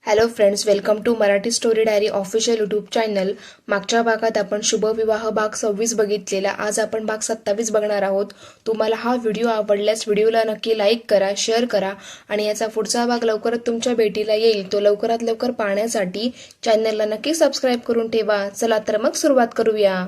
Hello friends, welcome to Marathi story diary official YouTube channel. मागच्या भागात आपण शुभविवाह भाग 26 बघितलेला. आज आपण भाग 27 बघणार आहोत. तुम्हाला हा व्हिडिओ आवडल्यास व्हिडिओला नक्की लाईक करा, शेअर करा आणि याचा पुढचा भाग लवकरच तुमच्या भेटीला येईल. तो लवकरात लवकर पाहण्यासाठी चॅनलला नक्की सबस्क्राईब करून ठेवा. चला तर मग सुरुवात करूया.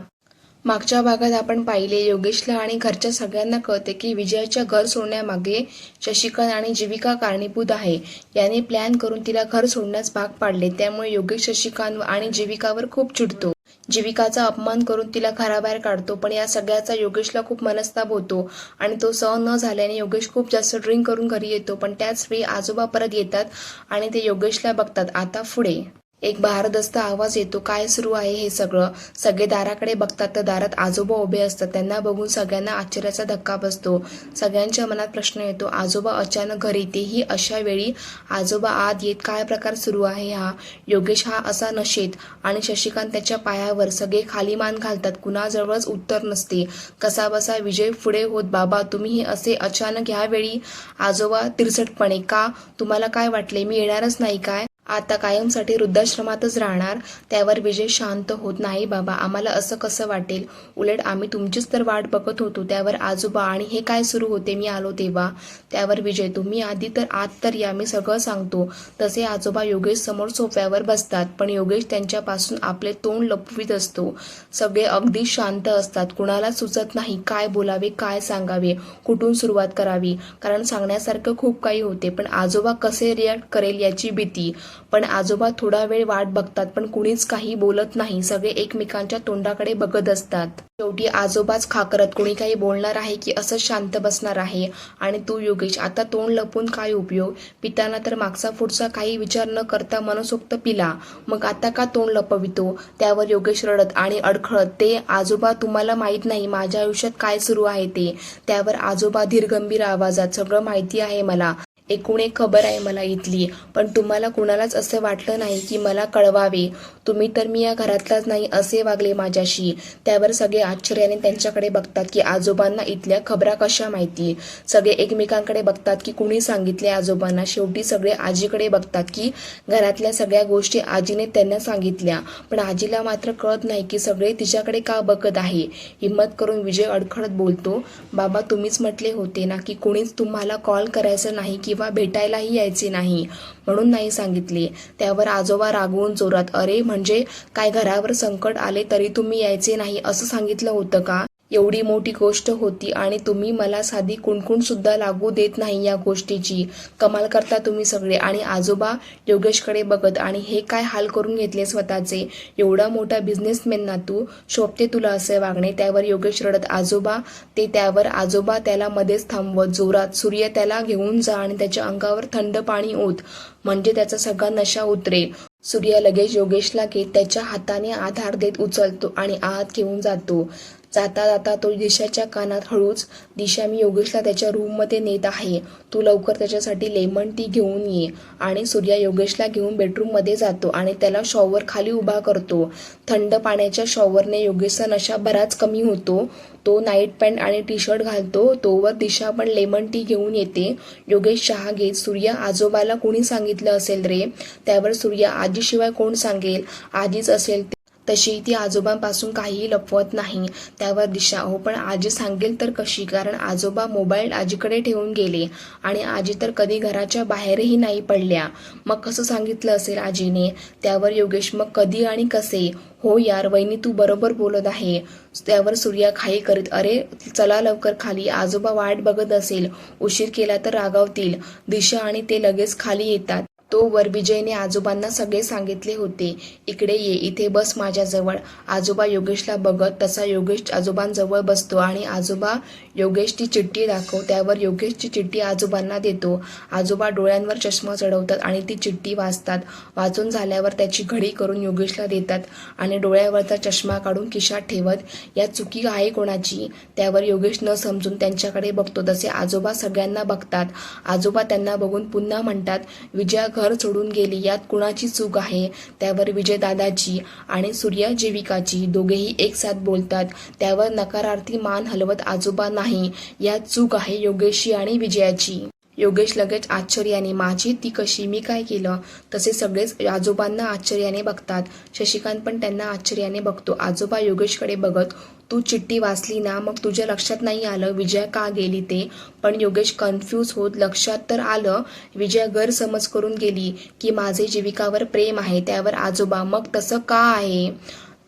मागच्या भागात आपण पाहिले योगेशला आणि घरच्या सगळ्यांना कळते की विजयाच्या घर सोडण्यामागे शशिकांत आणि जीविका कारणीभूत आहे. याने प्लॅन करून तिला घर सोडण्यास भाग पाडले. त्यामुळे योगेश शशिकांत आणि जीविकावर खूप चिडतो. जीविकाचा अपमान करून तिला घराबाहेर काढतो. पण या सगळ्याचा योगेशला खूप मनस्ताप होतो आणि तो सहन न झाल्याने योगेश खूप जास्त ड्रिंक करून घरी येतो. पण त्याच वेळी आजोबा परत येतात आणि ते योगेशला बघतात. आता पुढे एक भारदस्त आवाज येतो. काय सुरू आहे हे सगळं? सगळे दाराकडे बघतात तर दारात आजोबा उभे असतात. त्यांना बघून सगळ्यांना आश्चर्याचा धक्का बसतो. सगळ्यांच्या मनात प्रश्न येतो, आजोबा अचानक घरी, तेही अशा वेळी. आजोबा आत येत काय प्रकार सुरू आहे हा? योगेश हा असा नशेत आणि शशिकांत त्याच्या पायावर. सगळे खाली मान घालतात. कुणाजवळच उत्तर नसते. कसाबसा विजय पुढे होत, बाबा तुम्ही हे असे अचानक ह्यावेळी? आजोबा तिरसटपणे, का? तुम्हाला काय वाटले मी येणारच नाही काय? आता कायमसाठी वृद्धाश्रमातच राहणार? त्यावर विजय शांत होत, नाही बाबा, आम्हाला असं कसं वाटेल? उलट आम्ही तुमचीच तर वाट बघत होतो. त्यावर आजोबा, आणि हे काय सुरू होते मी आलो तेव्हा? त्यावर विजय, तुम्ही आधी तर आत तर या, मी सगळं सांगतो. तसे आजोबा योगेश समोर सोफ्यावर बसतात. पण योगेश त्यांच्यापासून आपले तोंड लपवीत असतो. सगळे अगदी शांत असतात. कुणाला सुचत नाही काय बोलावे, काय सांगावे, कुठून सुरुवात करावी. कारण सांगण्यासारखं खूप काही होते. पण आजोबा कसे रिॲक्ट करेल याची भीती. पण आजोबा थोडा वेळ वाट बघतात. पण कुणीच काही बोलत नाही. सगळे एकमेकांच्या तोंडाकडे बघत असतात. शेवटी आजोबाच खाकरत, कुणी काही बोलणार आहे की असं शांत बसणार आहे? आणि तू योगेश, आता तोंड लपून काय उपयोग? पिताना तर मागचा पुढचा काही विचार न करता मनसोक्त पिला. मग आता का तोंड लपवितो? त्यावर योगेश रडत आणि अडखळत, ते आजोबा तुम्हाला माहित नाही माझ्या आयुष्यात काय सुरू आहे ते. त्यावर आजोबा धीरगंभीर आवाजात, सगळं माहिती आहे मला. एकूण एक खबर आहे मला इथली. पण तुम्हाला कुणालाच असं वाटलं नाही की मला कळवावे? तुम्ही तर मी या घरातलाच नाही असे वागले माझ्याशी. त्यावर सगळे आश्चर्याने त्यांच्याकडे बघतात की आजोबांना इथल्या खबरा कशा माहिती. सगळे एकमेकांकडे बघतात की कुणी सांगितले आजोबांना. शेवटी सगळे आजीकडे बघतात की घरातल्या सगळ्या गोष्टी आजीने त्यांना सांगितल्या. पण आजीला मात्र कळत नाही की सगळे तिच्याकडे का बघत आहे. हिम्मत करून विजय अडखळत बोलतो, बाबा तुम्हीच म्हटले होते ना की कुणीच तुम्हाला कॉल करायचं नाही किंवा भेटायलाही यायचे नाही, म्हणून नाही सांगितले. त्यावर आजोबा रागवून जोरात, अरे म्हणजे काय, घरावर संकट आले तरी तुम्ही यायचे नाही असं सांगितलं होतं का? एवढी मोठी गोष्ट होती आणि तुम्ही मला साधी कुणकुण सुद्धा लागू देत नाही या गोष्टीची. कमाल करता तुम्ही सगळे. आणि आजोबा योगेशकडे बघत, आणि हे काय हाल करून घेतले स्वतःचे? एवढा मोठा बिझनेसमॅन ना तू, शोभते तुला असे वागणे? त्यावर योगेश रडत, आजोबा ते. त्यावर आजोबा त्याला मध्येच थांबवत जोरात, सूर्य त्याला घेऊन जा आणि त्याच्या अंगावर थंड पाणी ओत, म्हणजे त्याचा सगळा नशा उतरेल. सूर्य लगेच योगेशला घेत त्याच्या हाताने आधार देत उचलतो आणि आत घेऊन जातो. जाता जाता तो दिशाच्या कानात हळूच, दिशा मी योगेशला त्याच्या रूममध्ये नेत आहे, तू लवकर त्याच्यासाठी लेमन टी घेऊन ये. आणि सूर्या योगेशला घेऊन बेडरूममध्ये जातो आणि त्याला शॉवर खाली उभा करतो. थंड पाण्याच्या शॉवरने योगेशचा नशा बराच कमी होतो. तो नाईट पॅन्ट आणि टी शर्ट घालतो. तोवर दिशा पण लेमन टी घेऊन येते. योगेश चहा घेत, सूर्या आजोबाला कोणी सांगितलं असेल रे? त्यावर सूर्या, आजीशिवाय कोण सांगेल? आजीच असेल तशी, ती आजोबांपासून काहीही लपवत नाही. त्यावर दिशा, हो पण आजी सांगेल तर कशी? कारण आजोबा मोबाईल आजीकडे ठेवून गेले आणि आजी तर कधी घराच्या बाहेरही नाही पडल्या. मग कसं सांगितलं असेल आजीने? त्यावर योगेश, मग कधी आणि कसे? हो यार वहिनी, तू बरोबर बोलत आहे. त्यावर सूर्या घाई करीत, अरे चला लवकर खाली, आजोबा वाट बघत असेल, उशीर केला तर रागावतील. दिशा आणि ते लगेच खाली येतात. तोवर विजयने आजोबांना सगळे सांगितले होते. इकडे ये, इथे बस माझ्याजवळ. आजोबा योगेशला बघत तसा योगेश आजोबांजवळ बसतो आणि आजोबा योगेशची चिठ्ठी दाखव. त्यावर योगेशची चिठ्ठी आजोबांना देतो. आजोबा डोळ्यांवर चष्मा चढवतात आणि ती चिठ्ठी वाचतात. वाचून झाल्यावर त्याची घडी करून योगेशला देतात आणि डोळ्यावरचा चष्मा काढून खिशात ठेवत, यात चुकी आहे कोणाची? त्यावर योगेश न समजून त्यांच्याकडे बघतो. तसे आजोबा सगळ्यांना बघतात. आजोबा त्यांना बघून पुन्हा म्हणतात, विजया घर सोडून गेली, यात कुणाची चूक आहे? त्यावर विजय दादाची आणि सूर्या जीविकाची. दोघेही एकसाथ बोलतात. त्यावर नकारार्थी मान हलवत आजोबा, नाही, यात चूक आहे योगेशची आणि विजयाची. योगेश लगेच आश्चर्याने, माझी ती कशी, मी काय केलं? तसे सगळेच आजोबांना आश्चर्याने बघतात. शशिकांत पण त्यांना आश्चर्याने बघतो. आजोबा योगेशकडे बघत, तू चिठ्ठी वाचली ना, मग तुझ्या लक्षात नाही आलं विजया का गेली ते? पण योगेश कन्फ्यूज होत, लक्षात तर आलं, विजया गैरसमज करून गेली की माझे जीविकावर प्रेम आहे. त्यावर आजोबा, मग तसं का आहे?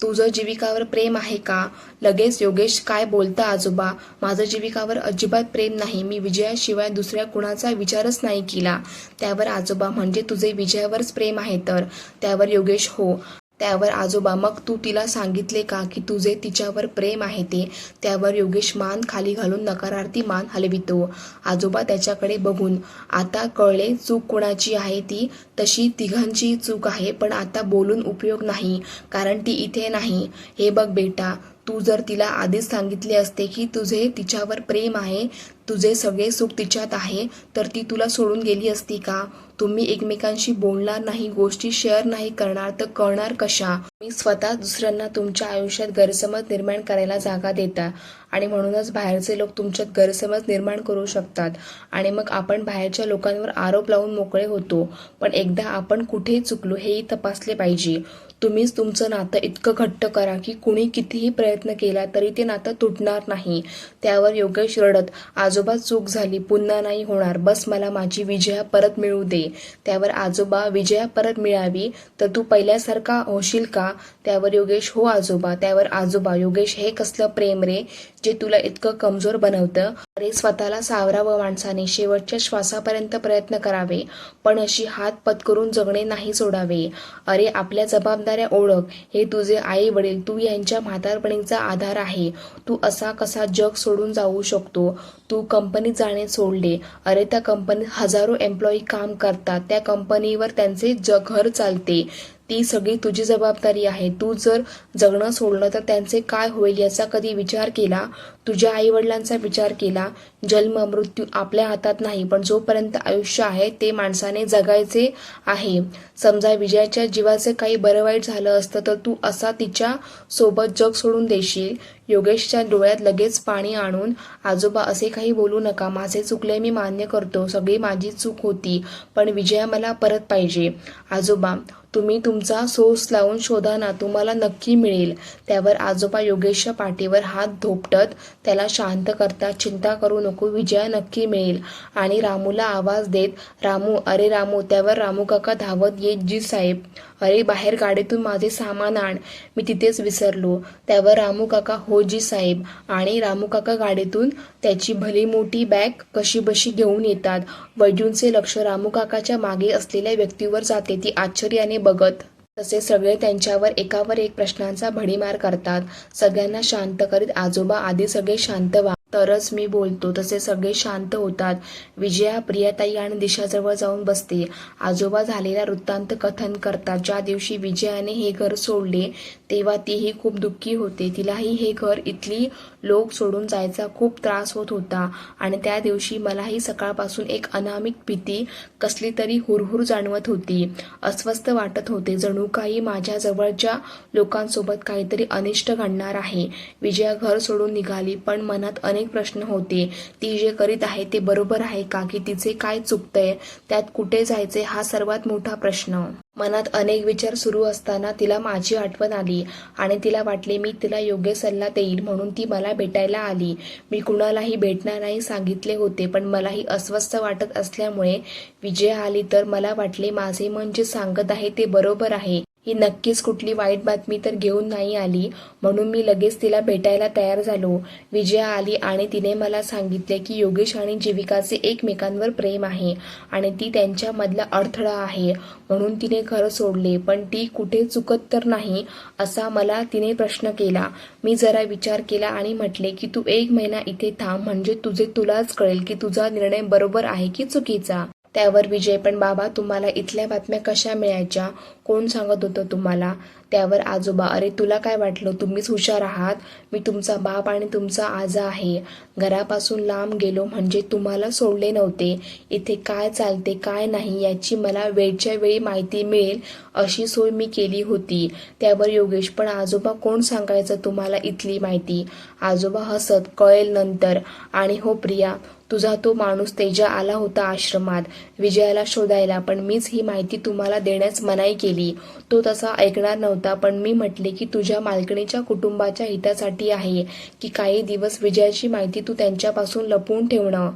तुझं जीविकावर प्रेम आहे का? लगेच योगेश, काय बोलता आजोबा? माझं जीविकावर अजिबात प्रेम नाही. मी विजयाशिवाय दुसऱ्या कुणाचा विचारच नाही केला. त्यावर आजोबा, म्हणजे तुझे विजयावरच प्रेम आहे तर? त्यावर योगेश, हो. त्यावर आजोबा, मग तू तिला सांगितले का की तुझे तिच्यावर प्रेम आहे ते? त्यावर योगेश मान खाली घालून नकारार्थी मान हलवितो. आजोबा त्याच्याकडे बघून, आता कळले चूक कोणाची आहे ती. तशी तिघांची चूक आहे, पण आता बोलून उपयोग नाही, कारण ती इथे नाही. हे बघ बेटा, तू जर तिला आधीच सांगितले असते की तुझे तिच्यावर प्रेम आहे, तुझे सगळे सुख तिच्यात आहे, तर ती तुला सोडून गेली असती का? तुम्ही एकमेकांशी बोलणार नाही, गोष्टी शेअर नाही करणार, तर कळणार कशा? मी स्वतः दुसऱ्यांना तुमच्या आयुष्यात गैरसमज निर्माण करायला जागा देता, आणि म्हणूनच बाहेरचे लोक तुमच्यात गैरसमज निर्माण करू शकतात, आणि मग आपण बाहेरच्या लोकांवर आरोप लावून मोकळे होतो. पण एकदा आपण कुठे चुकलो हेही तपासले पाहिजे. तुम्हीच तुमचं नातं इतकं घट्ट करा की कुणी कितीही प्रयत्न केला तरी ते नातं तुटणार नाही. त्यावर योगेश रडत, आजोबा चूक झाली, पुन्हा नाही होणार, बस मला माझी विजया परत मिळू दे. त्यावर आजोबा, विजया परत मिळावी तर तू पहिल्यासारखा होशील का? त्यावर योगेश, हो आजोबा. त्यावर आजोबा, योगेश, हे कसलं प्रेम रे, जे तुला इतकं कमजोर बनवतं? अरे स्वतःला सावरावं माणसाने, शेवटच्या श्वासापर्यंत प्रयत्न करावे, पण अशी हात पत्करून जगणे नाही सोडावे. अरे आपल्या जबाबदाऱ्या ओळख, हे तुझे आई वडील, तू यांच्या म्हातारपणीचा आधार आहे. तू असा कसा जग सोडून जाऊ शकतो? तू कंपनीत जाणे सोडले, अरे त्या कंपनीत हजारो एम्प्लॉई काम करतात, त्या कंपनीवर त्यांचे घर चालते, ती सगळी तुझी जबाबदारी आहे. तू जर जगणं सोडलं तर त्यांचे काय होईल याचा कधी विचार केला? तुझ्या आई वडिलांचा विचार केला? जन्म मृत्यू आपल्या हातात नाही, पण जोपर्यंत आयुष्य आहे ते माणसाने जगायचे आहे. समजा विजयाच्या जीवाचे काही बरं वाईट झालं असतं तर तू असा तिच्या सोबत जग सोडून देशील? योगेशच्या डोळ्यात लगेच पाणी आणून, आजोबा असे काही बोलू नका, माझे चुकले, मी मान्य करतो, सगळी माझी चूक होती, पण विजया मला परत पाहिजे. आजोबा, तुम्ही तुमचा सोर्स लावून शोधा ना, तुम्हाला नक्की मिळेल. त्यावर आजोबा योगेशच्या पाठीवर हात धोपटत त्याला शांत करतात, चिंता करू नको, विजया नक्की मिळेल. आणि रामूला आवाज देत, रामू, अरे रामू. त्यावर रामू काका धावत येत, जी साहेब. अरे बाहेर गाडीतून माझे सामान आण, मी तिथेच विसरलो. त्यावर रामू काका, हो जी साहेब. आणि रामू काका गाडीतून त्याची भली मोठी बॅग कशीबशी घेऊन येतात. वैजूंचे लक्ष रामू काकाच्या मागे असलेल्या व्यक्तीवर जाते, ती आश्चर्याने बघत. तसे सगळे त्यांच्यावर एकावर एक प्रश्नांचा भडीमार करतात. सगळ्यांना शांत करीत आजोबा, आधी सगळे शांत व्हा, तरच मी बोलतो. तसे सगळे शांत होतात. विजया प्रियाताई आणि दिशाजवळ जाऊन बसते. आजोबा झालेला वृत्तांत कथन करतात. ज्या दिवशी विजयाने हे घर सोडले तेव्हा तीही खूप दुःखी होते. तिलाही हे घर, इथली लोक सोडून जायचा खूप त्रास होत होता, आणि त्या दिवशी मलाही सकाळपासून एक अनामिक भीती, कसली तरी हुरहुर जाणवत होती. अस्वस्थ वाटत होते, जणू काही माझ्या जवळच्या लोकांसोबत काहीतरी अनिष्ट घडणार आहे. विजया घर सोडून निघाली, पण मनात अनेक प्रश्न होते. ती जे करीत आहे ते बरोबर आहे का, की तिचे काय चुकतंय, त्यात कुठे जायचे हा सर्वात मोठा प्रश्न. मनात अनेक विचार सुरू असताना तिला माझी आठवण आली, आणि तिला वाटले मी तिला योग्य सल्ला देईल म्हणून ती मला भेटायला आली. मी कुणालाही भेटणार नाही सांगितले होते, पण मलाही अस्वस्थ वाटत असल्यामुळे विजया आली तर मला वाटले माझे मन जे सांगत आहे ते बरोबर आहे. ही नक्कीच कुठली वाईट बातमी तर घेऊन नाही आली, म्हणून मी लगेच तिला भेटायला तयार झालो. विजया आली आणि तिने मला सांगितले की योगेश आणि जीविकाचे एकमेकांवर प्रेम आहे, आणि ती त्यांच्यामधला अडथळा आहे, म्हणून तिने घर सोडले. पण ती कुठे चुकत तर नाही असा मला तिने प्रश्न केला. मी जरा विचार केला आणि म्हटले की तू 1 महिना इथे थांब, म्हणजे तुलाच कळेल की तुझा निर्णय बरोबर आहे की चुकीचा. त्यावर विजय, पण बाबा तुम्हाला इथल्या बातम्या कशा मिळायच्या, कोण सांगत होतं तुम्हाला? त्यावर आजोबा, अरे तुला काय वाटलं, तुम्हीच हुशार आहात, मी तुमचा बाप आणि तुमचा आजा आहे. घरापासून लांब गेलो म्हणजे तुम्हाला सोडले नव्हते. इथे काय चालते काय नाही याची मला वेळच्या वेळी माहिती मिळेल अशी सोय मी केली होती. त्यावर योगेश, पण आजोबा कोण सांगायचं तुम्हाला इथली माहिती? आजोबा हसत, कळेल नंतर. आणि हो प्रिया, तुझा तो माणूस तेजा आला होता आश्रमात विजयाला शोधायला, पण मीच ही माहिती तुम्हाला देण्यास मनाई केली. तो तसा ऐकणार नव्हता, पण मी म्हटले की तुझ्या मालकिणीच्या कुटुंबाच्या हितासाठी आहे की काही दिवस विजयाची माहिती तू त्यांच्यापासून लपवून ठेवणं.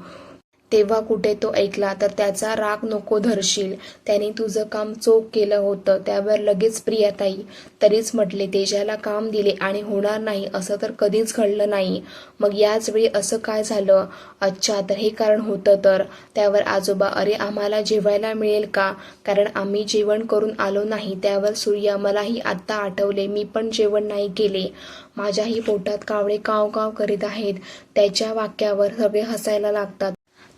तेव्हा कुठे तो ऐकला. तर त्याचा राग नको धरशील. त्याने तुझं काम चोख केलं होतं. त्यावर लगेच प्रियाताई. तरीच म्हटले तेजाला काम दिले आणि होणार नाही असं तर कधीच घडलं नाही. मग याच वेळी असं काय झालं? अच्छा, तर हे कारण होतं तर. त्यावर आजोबा, अरे आम्हाला जेवायला मिळेल का? कारण आम्ही जेवण करून आलो नाही. त्यावर सूर्या, मलाही आत्ता आठवले, मी पण जेवण नाही केले. माझ्याही पोटात कावळे काव काव करीत आहेत. त्याच्या वाक्यावर सगळे हसायला लागतात.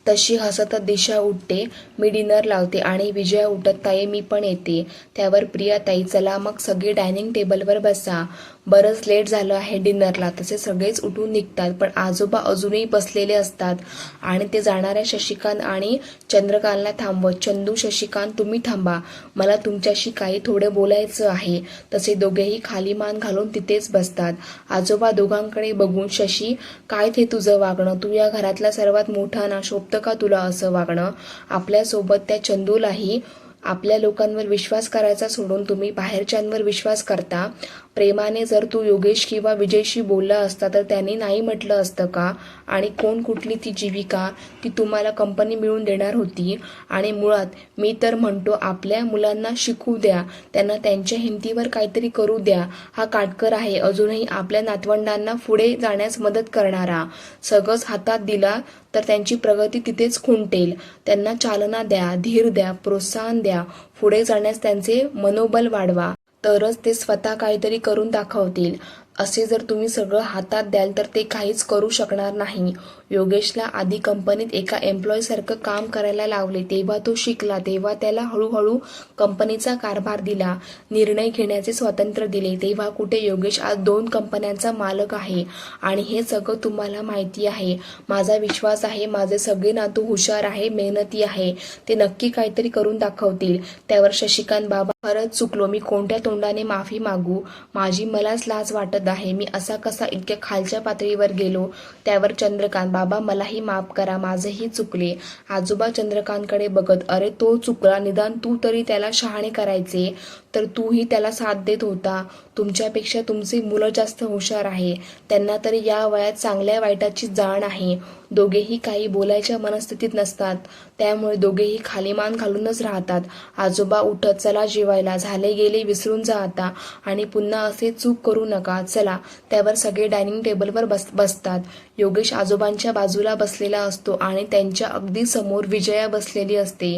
तशी हसतच दिशा उठते. मी डिनर लावते आणि विजया उठत, ताई मी पण येते. त्यावर प्रियाताई, चला मग सगळे डायनिंग टेबलवर बसा. बरंच लेट झालं आहे डिनरला. तसे सगळेच उठून निघतात, पण आजोबा अजूनही बसलेले असतात आणि ते जाणाऱ्या शशिकांत आणि चंद्रकांतला थांबवत, चंदू, शशिकांत तुम्ही थांबा, मला तुमच्याशी काही थोडं बोलायचं आहे. तसे दोघेही खाली मान घालून तिथेच बसतात. आजोबा दोघांकडे बघून, शशी काय ते तुझं वागणं? तू या घरातला सर्वात मोठा ना, शोभतं का तुला असं वागणं? आपल्यासोबत त्या चंदूलाही आपल्या लोकांवर विश्वास करायचा सोडून तुम्ही बाहेरच्यांवर विश्वास करता. प्रेमाने जर तू योगेश किंवा विजयशी बोलला असता तर त्यांनी नाही म्हटलं असतं का? आणि कोण कुठली ती जीविका? ती तुम्हाला कंपनी मिळवून देणार होती. आणि मुळात मी तर म्हणतो आपल्या मुलांना शिकू द्या, त्यांना त्यांच्या हिमतीवर काहीतरी करू द्या. हा काटकर आहे, अजूनही आपल्या नातवंडांना पुढे जाण्यास मदत करणारा. सगळंच हातात दिला तर त्यांची प्रगती तिथेच खुंटेल. त्यांना चालना द्या, धीर द्या, प्रोत्साहन द्या, पुढे जाण्यास त्यांचे मनोबल वाढवा. तरच ते स्वतः काहीतरी करून दाखवतील. असे जर तुम्ही सगळं हातात द्याल तर ते काहीच करू शकणार नाही. योगेशला आधी कंपनीत एका एम्प्लॉयीसारखं काम करायला लावले. तेव्हा तो शिकला. तेव्हा त्याला हळूहळू कंपनीचा कारभार दिला, निर्णय घेण्याचे स्वातंत्र्य दिले. तेव्हा कुठे योगेश आज 2 कंपन्यांचा मालक आहे. आणि हे सगळं तुम्हाला माहिती आहे. माझा विश्वास आहे, माझे सगळे नातू हुशार आहे, मेहनती आहे, ते नक्की काहीतरी करून दाखवतील. त्यावर शशिकांत, बाबा खरंच चुकलो, मी कोणत्या तोंडाने माफी मागू? माझी मलाच लाज वाटत आहे. मी असा कसा इतक्या खालच्या पातळीवर गेलो? त्यावर चंद्रकांत, बाबा मलाही माफ करा, माझेही चुकले. आजोबा चंद्रकांतकडे बघत, अरे तो चुकला, निदान तू तरी त्याला शहाणे करायचे. तर तूही त्याला साथ देत होता. तुमच्यापेक्षा तुमची मुलं जास्त हुशार आहे. त्यांना तरी या वयात चांगल्या वाईटाची जाण आहे. दोघेही काही बोलायच्या मनस्थितीत नसतात. त्यामुळे दोघेही खाली मान घालूनच राहतात. आजोबा उठत, चला जेवायला, झाले गेले विसरून जा आता आणि पुन्हा असे चूक करू नका, चला. त्यावर सगळे डायनिंग टेबलवर बसतात. योगेश आजोबांच्या बाजूला बसलेला असतो आणि त्यांच्या अगदी समोर विजया बसलेली असते.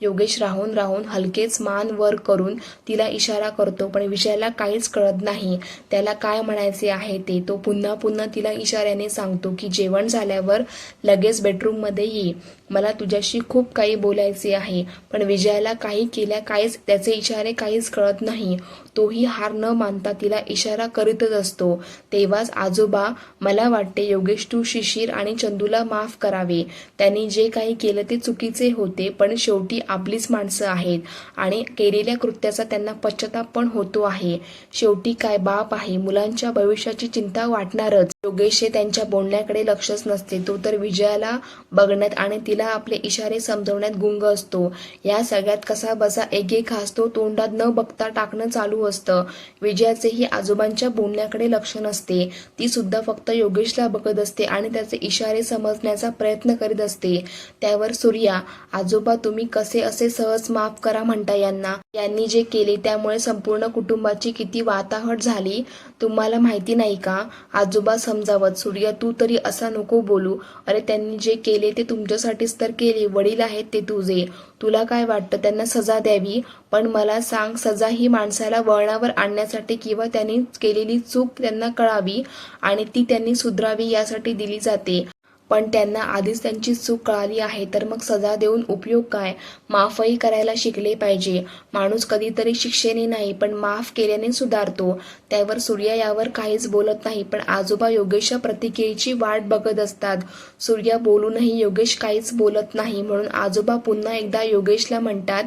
योगेश राहून राहून हलकेच मान वर करून तिला इशारा करतो, पण विजयाला काहीच कळत नाही त्याला काय म्हणायचे आहे ते. तो पुन्हा पुन्हा तिला इशाऱ्याने सांगतो की जेवण झाल्यावर लगेच बेडरूममध्ये ये, मला तुझ्याशी खूप काही बोलायचे आहे. पण विजयाला काही केल्या काहीच त्याचे इशारे काहीच कळत नाही. तोही हार न मानता तिला इशारा करीतच असतो. तेव्हाच आजोबा, मला वाटते योगेश तू शिशिर आणि चंदूला माफ करावे. त्यांनी जे काही केलं ते चुकीचे होते, पण शेवटी आपलीच माणसं आहेत आणि केलेल्या कृत्याचा त्यांना पश्चाताप पण होतो आहे. शेवटी काय बाप आहे, मुलांच्या भविष्याची चिंता वाटणारच. योगेशचे त्यांच्या बोलण्याकडे लक्षच नसते. तो तर विजयाला बघण्यात आणि तिला आपले इशारे समजवण्यात गुंग असतो. या सगळ्यात कसा बसा एक हसतो तोंडात न बघता टाकणं चालू असतं. विजयाचेही आजोबांच्या बोलण्याकडे लक्ष नसते. ती सुद्धा फक्त योगेशला बघत असते आणि त्याचे इशारे समजण्याचा प्रयत्न करीत असते. त्यावर सूर्या, आजोबा तुम्ही कसे असे सहज माफ करा म्हणता यांना? यांनी जे केले त्यामुळे संपूर्ण कुटुंबाची किती वाताहत झाली तुम्हाला माहिती नाही का? आजोबा समजावत, सूर्या तू तरी असा नको बोलू. अरे त्यांनी जे केले ते तुमच्यासाठीच तर केले, वडील आहेत ते तुझे. तुला काय वाटतं त्यांना सजा द्यावी? पण मला सांग, सजा ही माणसाला वळणावर आणण्यासाठी किंवा त्यांनी केलेली चूक त्यांना कळावी आणि ती त्यांनी सुधारावी यासाठी दिली जाते. पण त्यांना आधीच त्यांची चूक कळाली आहे, तर मग सजा देऊन उपयोग काय? माफही करायला शिकले पाहिजे. माणूस कधीतरी शिक्षेने नाही पण माफ केल्याने सुधारतो. त्यावर सूर्या यावर काहीच बोलत नाही, पण आजोबा योगेशच्या प्रतिक्रियेची वाट बघत असतात. सूर्या बोलूनही योगेश काहीच बोलत नाही, म्हणून आजोबा पुन्हा एकदा योगेशला म्हणतात,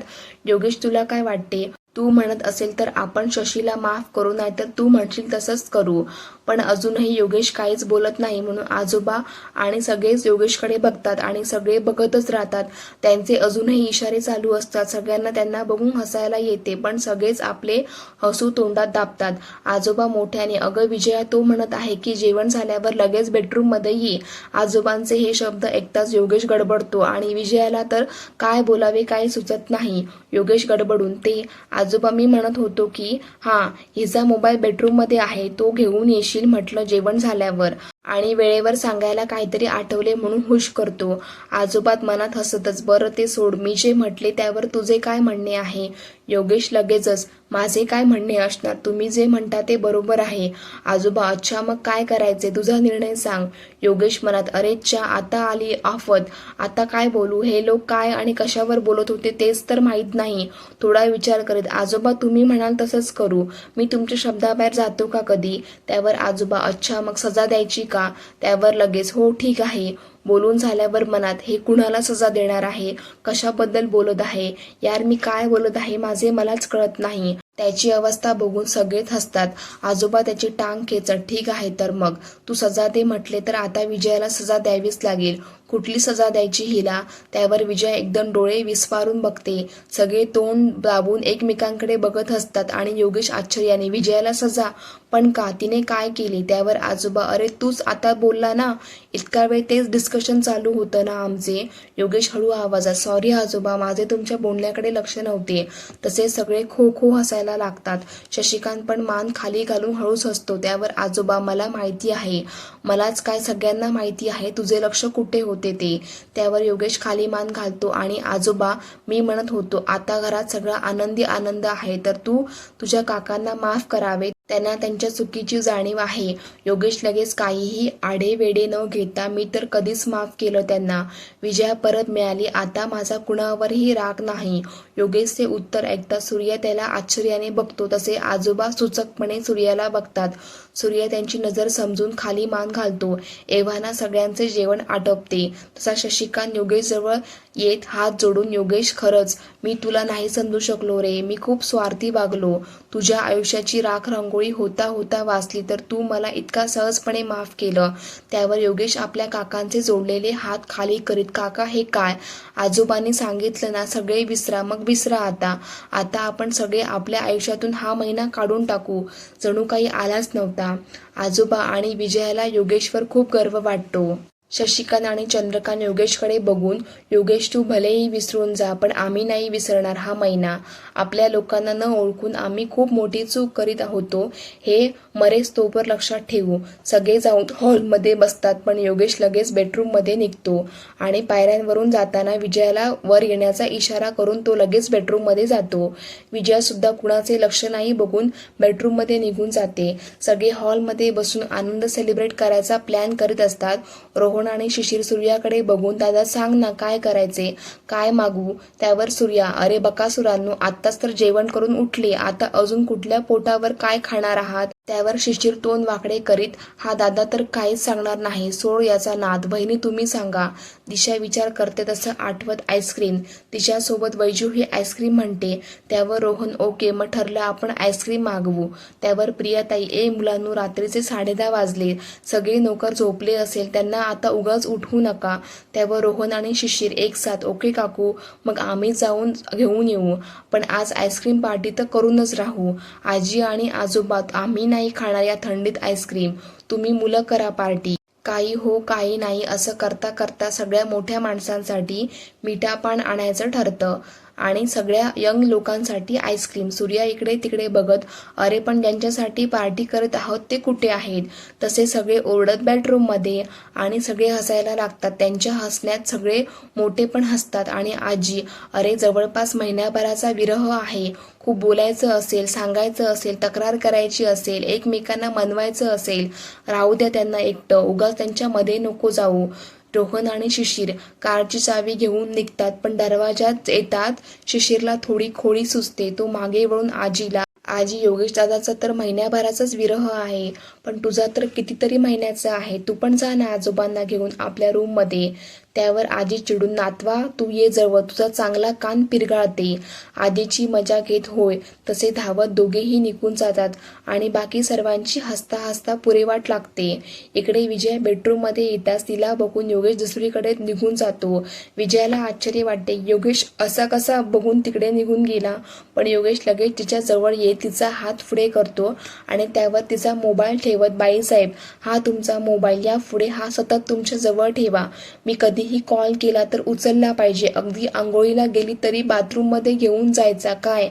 योगेश तुला काय वाटते? तू म्हणत असेल तर आपण शशीला माफ करू, नाहीतर तू म्हणशील तसंच करू. पण अजूनही योगेश काहीच बोलत नाही. म्हणून आजोबा आणि सगळेच योगेशकडे बघतात आणि सगळे बघतच राहतात. त्यांचे अजूनही इशारे चालू असतात. सगळ्यांना त्यांना बघून हसायला येते, पण सगळेच आपले हसू तोंडात दाबतात. आजोबा मोठ्याने, अगं विजया, तो म्हणत आहे की जेवण झाल्यावर लगेच बेडरूम मध्ये ये. आजोबांचे हे शब्द ऐकताच योगेश गडबडतो आणि विजयाला तर काय बोलावे काही सुचत नाही. योगेश गडबडून, ते आजोबा, मी म्हणत होतो की हिचा मोबाईल बेडरूम मध्ये आहे, तो घेऊन येशील म्हटलं जेवण झाल्यावर. आणि वेळेवर सांगायला काहीतरी आठवले म्हणून हुश करतो. आजोबात मनात हसतच, बरं ते सोड, मी जे म्हटले त्यावर तुझे काय म्हणणे आहे. योगेश लगेचच, माझे काय म्हणणे असणार, तुम्ही जे म्हणता ते बरोबर आहे. आजोबा, अच्छा, मग काय करायचे, तुझा निर्णय सांग. योगेश मनात, अरे च्या, आता आली आफत, आता काय बोलू, हे लोक काय आणि कशावर बोलत होते तेच तर माहीत नाही. थोडा विचार करीत, आजोबा तुम्ही म्हणाल तसंच करू, मी तुमच्या शब्दाबाहेर जातो का कधी. त्यावर आजोबा, अच्छा, मग सजा द्यायची का. त्यावर लगेच, हो ठीक आहे. बोलून झाल्यावर मनात, हे कुणाला सजा देणार आहे, कशाबद्दल बोलत आहे यार, मी काय बोलत आहे माझे मलाच कळत नाही. त्याची अवस्था बघून सगळेच हसतात. आजोबा त्याची टांग खेचत, ठीक आहे तर मग तू सजा दे म्हटले तर आता विजयाला सजा द्यावीच लागेल. कुठली सजा द्यायची हिला. त्यावर विजय एकदम डोळे विस्फारून बघते. सगळे तोंड दाबून एकमेकांकडे बघत असतात आणि योगेश आश्चर्याने, विजयाला सजा, पण का, तिने काय केले. त्यावर आजोबा, अरे तूच आता बोलला ना, इतका वेळ तेच डिस्कशन चालू होतं ना आमचे. योगेश हळू आवाजात, सॉरी आजोबा, माझे तुमच्या बोलण्याकडे लक्ष नव्हते. तसे सगळे खो खो हसायला लागतात. शशिकांत पण मान खाली घालून हळूच हसतो. त्यावर आजोबा, मला माहिती आहे, मलाच काय सगळ्यांना माहिती आहे तुझे लक्ष कुठे होते ते. त्यावर योगेश खाली मान घालतो आणि आजोबा, मी म्हणत होतो आता घरात सगळा आनंदी आनंद आहे तर तू तुझ्या काकांना माफ करावे, त्यांना त्यांच्या चुकीची जाणीव आहे. योगेश लगेच काहीही आढेवेढे न घेता, मी तर कधीच माफ केलं त्यांना. विजया परत मिळाली, आता माझा कुणावरही राग नाही. योगेशचे उत्तर ऐकता सूर्या त्याला आश्चर्याने बघतो, तसे आजोबा सूचकपणे सूर्याला बघतात. सूर्या त्यांची नजर समजून खाली मान घालतो. एव्हाना सगळ्यांचे जेवण आटपते. तसा शशिकांत योगेश जवळ येत हात जोडून, योगेश, खरंच मी तुला नाही समजू शकलो रे, मी खूप स्वार्थी वागलो. तुझ्या आयुष्याची राख रांगोळी होता होता वाचली तर तू मला इतका सहजपणे माफ केलं. त्यावर योगेश आपल्या काकांचे जोडलेले हात खाली करीत, काका हे काय, आजोबांनी सांगितलं ना सगळे विसरा, मग विसरा आता. आता आपण सगळे आपल्या आयुष्यातून हा महिना काढून टाकू, जणू काही आलाच नव्हता. आजोबा आणि विजयाला योगेशवर खूप गर्व वाटतो. शशिकांत आणि चंद्रकांत योगेशकडे बघून, योगेश तू भलेही विसरून जा, पण आम्ही नाही विसरणार हा महिना. आपल्या लोकांना न ओळखून आम्ही खूप मोठी चूक करीत होतो, हे मरेच तोवर लक्षात ठेवू. सगळे जाऊन हॉलमध्ये बसतात, पण योगेश लगेच बेडरूममध्ये निघतो आणि पायऱ्यांवरून जाताना विजयाला वर येण्याचा इशारा करून तो लगेच बेडरूममध्ये जातो. विजया सुद्धा कुणाचे लक्ष नाही बघून बेडरूममध्ये निघून जाते. सगळे हॉलमध्ये बसून आनंद सेलिब्रेट करायचा प्लॅन करीत असतात. रोहन आणि शिशिर सूर्याकडे बघून, दादा सांग ना काय करायचे, काय मागू. त्यावर सूर्या, अरे बकासुरांनो, आत्ताच तर जेवण करून उठले, आता अजून कुठल्या पोटावर काय खाणार आहात. त्यावर शिशिर तोंड वाकडे करीत, हा दादा तर काहीच सांगणार नाही, सोड याचा नाद, बहिणी तुम्ही सांगा. दिशा विचार करते तसं आठवत आईस्क्रीम, तिच्यासोबत वैजू ही आईस्क्रीम म्हणते. त्यावर रोहन, ओके मग ठरलं, आपण आईस्क्रीम मागवू. त्यावर प्रियाताई, ए मुलांनो, रात्रीचे 10:30 वाजले, सगळे नोकर झोपले असेल, त्यांना आता उगाच उठवू नका. त्यावर रोहन आणि शिशिर एक साथ, ओके काकू, मग आम्ही जाऊन घेऊन येऊ, पण आज आईस्क्रीम पार्टी तर करूनच राहू. आजी आणि आजोबा, आम्ही नाही खाणार या थंडीत आईस्क्रीम, तुम्ही मुलं करा पार्टी. काही हो काही नाही असं करता करता सगळ्या मोठ्या माणसांसाठी मीठापान आणायचं ठरतं आणि सगळ्या यंग लोकांसाठी आईस्क्रीम. सूर्या इकडे तिकडे बघत, अरे पण ज्यांच्यासाठी पार्टी करत आहोत ते कुठे आहेत. तसे सगळे ओरडत बेडरूममध्ये आणि सगळे हसायला लागतात. त्यांच्या हसण्यात सगळे मोठे पण हसतात आणि आजी, अरे जवळपास महिन्याभराचा विरह आहे, खूप बोलायचं असेल, सांगायचं असेल, तक्रार करायची असेल, एकमेकांना मनवायचं असेल, राहू द्या त्यांना एकटं, उगाच त्यांच्या मध्ये नको जाऊ. रोहन आणि शिशिर कारची चावी घेऊन निघतात, पण दरवाजात येतात शिशिरला थोडी खोडी सुचते. तो मागे वळून आजीला, आजी योगेश दादाचा तर महिन्याभराचाच विरह आहे, पण तुझा तर कितीतरी महिन्याचा आहे, तू पण जा ना आजोबांना घेऊन आपल्या रूममध्ये. त्यावर आजी चिडून, नातवा तू ये जवळ, तुझा चांगला कान पिरगाळते. आजीची मजा घेत होय तसे धावत दोघेही निघून जातात आणि बाकी सर्वांची हसता हसता पुरेवाट लागते. इकडे विजया बेडरूममध्ये येताच तिला बघून योगेश दुसरीकडे निघून जातो. विजयाला आश्चर्य वाटते. योगेश असा कसा बघून तिकडे निघून गेला, पण योगेश लगेच तिच्या जवळ येत तिचा हात पुढे करतो आणि त्यावर तिचा मोबाईल ठेवत, बाईसाहेब हा तुमचा मोबाईल, यापुढे हा सतत तुमच्या जवळ ठेवा. मी कधीही कॉल केला तर उचलला पाहिजे. अगदी आंघोळीला गेली तरी बाथरूममध्ये घेऊन जायचा. काय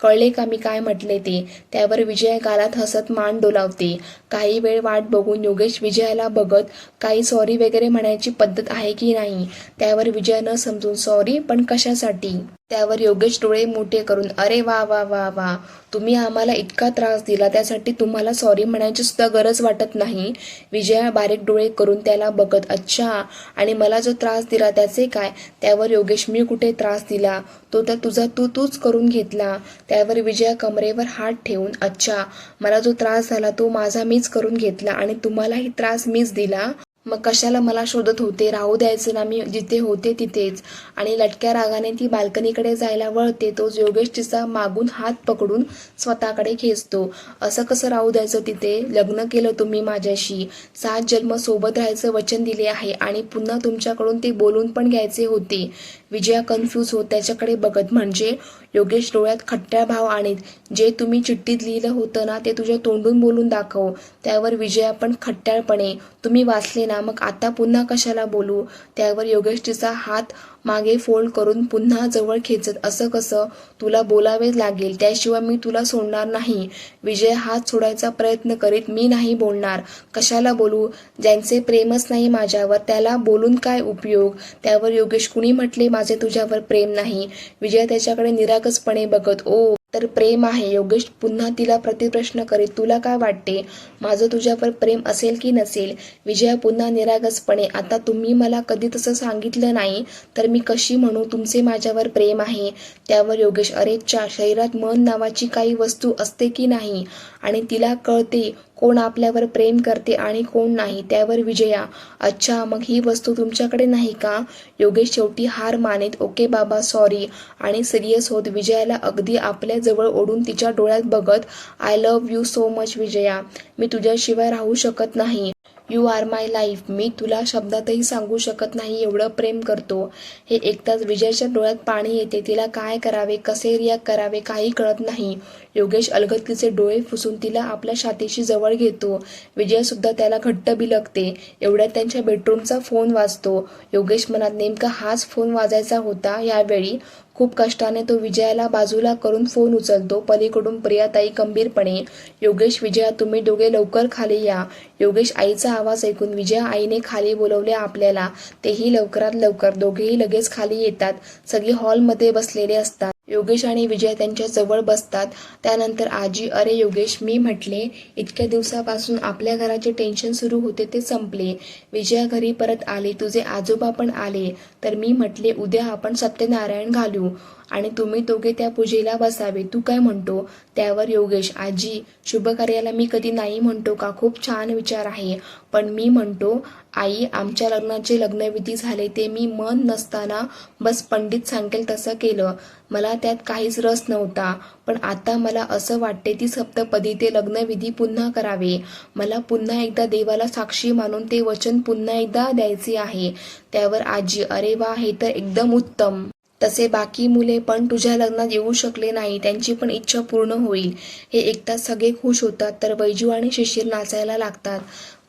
कळले का मी काय म्हटले ते? त्यावर विजया गालात हसत मान डोलावते. काही वेळ वाट बघून योगेश विजयाला बघत, काही सॉरी वगैरे म्हणायची पद्धत आहे की नाही? त्यावर विजया न समजून, सॉरी पण कशासाठी? त्यावर योगेश डोळे मोठे करून, अरे वा वा वा वा, तुम्ही आम्हाला इतका त्रास दिला त्यासाठी तुम्हाला सॉरी म्हणायची सुद्धा गरज वाटत नाही. विजया बारीक डोळे करून त्याला बघत, अच्छा, आणि मला जो त्रास दिला त्याचे काय? त्यावर योगेश, मी कुठे त्रास दिला? तो तर तुझा तूच करून घेतला. त्यावर विजया कमरेवर हात ठेवून, अच्छा, मला जो त्रास झाला तो माझा मीच करून घेतला आणि तुम्हालाही त्रास मीच दिला. मग कशाला मला शोधत होते? राहू द्यायचं ना मी जिथे होते तिथेच. आणि लटक्या रागाने ती बाल्कनीकडे जायला वळते. तोच योगेश तिचा मागून हात पकडून स्वतःकडे खेचतो. असं कसं राहू द्यायचं तिथे? लग्न केलं तुम्ही माझ्याशी, 7 जन्म सोबत राहायचं वचन दिले आहे आणि पुन्हा तुमच्याकडून ते बोलून पण घ्यायचे होते. विजया कन्फ्यूज होत त्याच्याकडे बघत, म्हणजे? योगेश डोळ्यात खट्ट्या भाव आणीत, जे तुम्ही चिठ्ठीत लिहिलं होतं ना ते तुझ्या तोंडून बोलून दाखव. त्यावर विजया पण खट्ट्याळपणे, तुम्ही वाचले ना, मग आता पुन्हा कशाला बोलू? त्यावर योगेश तिचा हात मागे फोल्ड करून पुन्हा जवळ खेचत, असं कसं? तुला बोलावेच लागेल, त्याशिवाय मी तुला सोडणार नाही. विजय हात सोडायचा प्रयत्न करीत, मी नाही बोलणार. कशाला बोलू? ज्यांचे प्रेमच नाही माझ्यावर त्याला बोलून काय उपयोग? त्यावर योगेश, कुणी म्हटले माझे तुझ्यावर प्रेम नाही? विजय त्याच्याकडे निरागसपणे बघत, ओ तर प्रेम आहे. योगेश पुन्हा तिला प्रतिप्रश्न करीत, तुला काय वाटते, माझं तुझ्यावर प्रेम असेल की नसेल? विजया पुन्हा निरागसपणे, आता तुम्ही मला कधी तसं सांगितलं नाही तर मी कशी म्हणू तुमचे माझ्यावर प्रेम आहे? त्यावर योगेश, अरे च्या, शरीरात मन नावाची काही वस्तू असते की नाही, आणि तिला कळते कोण आपल्यावर प्रेम करते आणि कोण नाही. त्यावर विजया, अच्छा, मग ही वस्तू तुमच्याकडे नाही का? योगेश शेवटी हार मानेत, ओके बाबा, सॉरी. आणि सिरियस होत विजयाला अगदी आपल्या जवळ ओढून तिच्या डोळ्यात बघत, I love you so much Vijaya, मी तुझ्याशिवाय राहू शकत नाही. You are my life. मी तुला शब्दातही सांगू शकत नाही एवढं प्रेम करतो. हे ऐकताच विजयाच्या डोळ्यात पाणी येते. तिला काय करावे, कसे रिॲक्ट करावे काही कळत नाही. योगेश अलगद तिचे डोळे पुसून तिला आपल्या छातीशी जवळ घेतो. विजया सुद्धा त्याला घट्ट बिलगते. एवढ्यात त्यांच्या बेडरूमचा फोन वाजतो. योगेश मनात, नेमका हाच फोन वाजायचा होता यावेळी. खूप कष्टाने तो विजयाला बाजूला करून फोन उचलतो. पलीकडून प्रियाताई गंभीरपणे, योगेश, विजया तुम्ही दोघे लवकर खाली या. योगेश आईचा आवाज ऐकून, विजया आईने खाली बोलवले आपल्याला. तेही लवकरात लवकर. दोघेही लगेच खाली येतात. सगळे हॉलमध्ये बसलेले असतात. योगेश आणि विजय त्यांच्या जवळ बसतात. त्यानंतर आजी, अरे योगेश, मी म्हटले इतक्या दिवसापासून आपल्या घराचे टेन्शन सुरू होते ते संपले. विजया घरी परत आली, तुझे आजोबा पण आले, तर मी म्हटले उद्या आपण सत्यनारायण घालू आणि तुम्ही दोघे त्या पूजेला बसावे. तू काय म्हणतो? त्यावर योगेश, आजी, शुभ कार्याला मी कधी नाही म्हणतो का? खूप छान विचार आहे, पण मी म्हणतो आई, आमच्या लग्नाचे लग्नविधी झाले ते मी मन नसताना बस पंडित सांगेल तसं केलं. मला त्यात काहीच रस नव्हता, पण आता मला असं वाटते ती सप्तपदी ते लग्नविधी पुन्हा करावे. मला पुन्हा एकदा देवाला साक्षी मानून ते वचन पुन्हा एकदा द्यायचे आहे. त्यावर आजी, अरे वा, हे तर एकदम उत्तम. तसे बाकी मुले पण तुझ्या लग्नात येऊ शकले नाही, त्यांची पण इच्छा पूर्ण होईल. हे ऐकताच सगळे खुश होतात. तर वैजू आणि शिशिर नाचायला लागतात.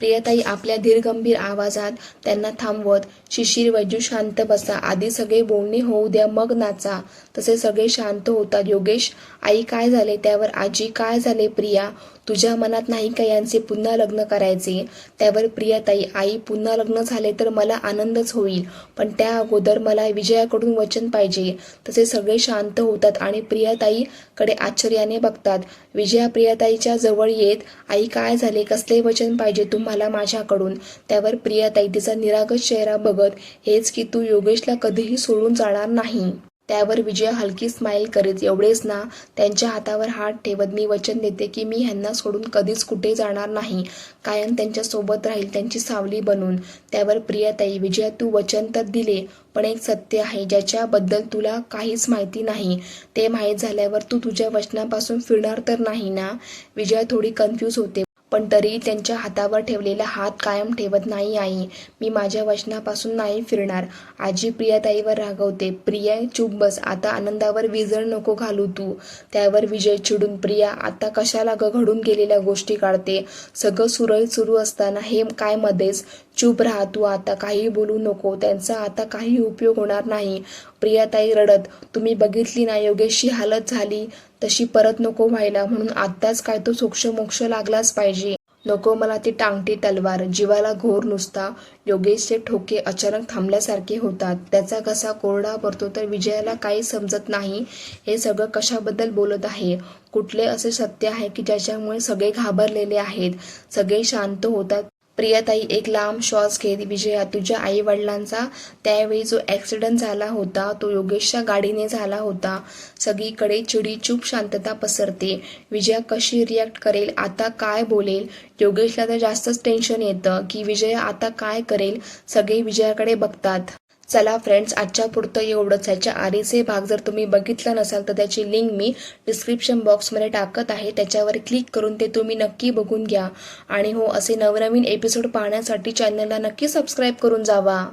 प्रियाताई आपल्या धीरगंभीर आवाजात त्यांना थांबवत, शिशिर, वैजू शांत बसा, आधी सगळे बोलणे होऊ द्या मग नाचा. तसे सगळे शांत होतात. योगेश, आई काय झाले? त्यावर आजी, काय झाले प्रिया, तुझ्या मनात नाही का यांचे पुन्हा लग्न करायचे? त्यावर प्रियाताई, आई, पुन्हा लग्न झाले तर मला आनंदच होईल, पण त्या अगोदर मला विजयाकडून वचन पाहिजे. तसे सगळे शांत होतात आणि प्रियाताईकडे आश्चर्याने बघतात. विजया प्रियाताईच्या जवळ येत, आई काय झाले, कसले वचन पाहिजे तुम्हाला माझ्याकडून? त्यावर प्रियाताई तिचा निरागस चेहरा बघत, हेच की तू योगेशला कधीही सोडून जाणार नाही. त्यावर विजया हलकी स्माईल करीत एवढेच ना त्यांच्या हातावर हात ठेवत मी वचन देते की मी ह्यांना सोडून कधीच कुठे जाणार नाही, कायम त्यांच्या सोबत राहील त्यांची सावली बनून. त्यावर प्रियाताई, विजया तू वचन तर दिले, पण एक सत्य आहे ज्याच्याबद्दल तुला काहीच माहिती नाही. ते माहीत झाल्यावर तू तुझ्या वचनापासून फिरणार तर नाही ना. विजया थोडी कन्फ्यूज होते, पण तरीही त्यांच्या हातावर ठेवलेला हात कायम ठेवत नाही. आई, मी माझ्या वचनापासून नाही फिरणार. आजी प्रियाताईवर रागवते, प्रिया चूप बस, आता आनंदावर विजळ नको घालू तू. त्यावर विजय चिडून, प्रिया आता कशाला घडून गेलेल्या गोष्टी काढते, सगळं सुरळीत सुरू असताना हे काय मध्येच. चूप राहा तू, आता काही बोलू नको, त्यांचा आता काही उपयोग होणार नाही. प्रियाताई रडत, तुम्ही बघितली ना योगेशची हालत झाली, तशी परत नको व्हायला, म्हणून आत्ताच काय तो मोक्ष लागलाच पाहिजे. नको मला ती टांगती तलवार, जीवाला घोर नुसता. योगेशचे ठोके अचानक थांबल्यासारखे होतात. त्याचा घसा कोरडा पडतो तर विजयाला काही समजत नाही. हे सगळं कशाबद्दल बोलत आहे? कुठले असे सत्य आहे की ज्याच्यामुळे सगळे घाबरलेले आहेत, सगळे शांत होतात? प्रियाताई एक लांब श्वास घेत, विजया तुझ्या आई वडिलांचा त्यावेळी जो ॲक्सिडेंट झाला होता तो योगेशच्या गाडीने झाला होता. सगळीकडे चिडीचूप शांतता पसरते. विजया कशी रिॲक्ट करेल, आता काय बोलेल? योगेशला तर जास्तच टेन्शन येतं की विजया आता काय करेल. सगळे विजयाकडे बघतात. चला फ्रेंड्स, आजच्या पुरतं एवढंच. ह्याच्या आधीचे भाग जर तुम्ही बघितला नसाल तर त्याची लिंक मी डिस्क्रिप्शन बॉक्समध्ये टाकत आहे, त्याच्यावर क्लिक करून ते तुम्ही नक्की बघून घ्या. आणि हो, असे नवनवीन एपिसोड पाहण्यासाठी चॅनलला नक्की सबस्क्राईब करून जावा.